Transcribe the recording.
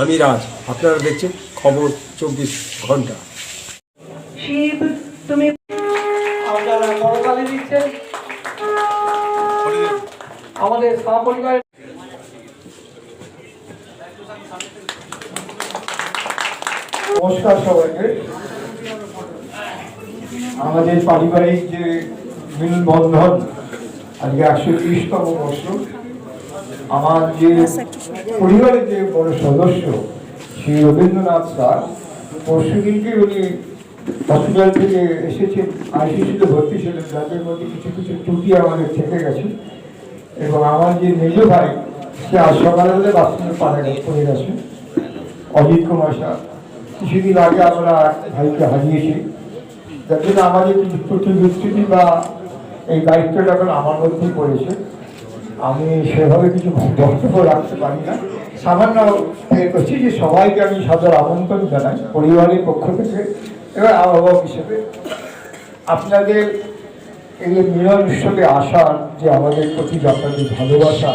আমি রাজ, আপনারা দেখছেন খবর 24 ঘন্টা। শিব তুমি আপনারা করতালি দিচ্ছেন আমাদের সহপরিবার। নমস্কার সবাইকে। আমাদের পারিবারিক যে মিলবন্ধন আজকে 130তম বর্ষ। আমার যে পরিবারের যে বড় সদস্য শ্রী রবীন্দ্রনাথ স্যার, পরশুদিনকে উনি হসপিটাল থেকে এসেছেন, আইসিইউতে ভর্তি ছিলেন, যাদের মধ্যে কিছু কিছু ত্রুটি আমাদের থেকে গেছে। এবং আমার যে মেজ ভাই, সে আজ সকালে বাথরুমে পড়ে গেছে, অজিত কুমার স্যার। কিছুদিন আগে আমরা ভাইকে হারিয়েছি, যার জন্য আমাদের কিছু প্রতিশ্রুতি বা এই দায়িত্বটা এখন আমার মধ্যেই পড়েছে। আমি সেভাবে কিছু বক্তব্য রাখতে পারি না, সামান্য করছি যে সবাইকে আমি সাদর আমন্ত্রণ জানাই পরিবারের পক্ষ থেকে। এবার আহ্বায়ক হিসেবে আপনাদের এই মিলন উৎসবে আসার যে আমাদের প্রতি আপনাদের ভালোবাসা,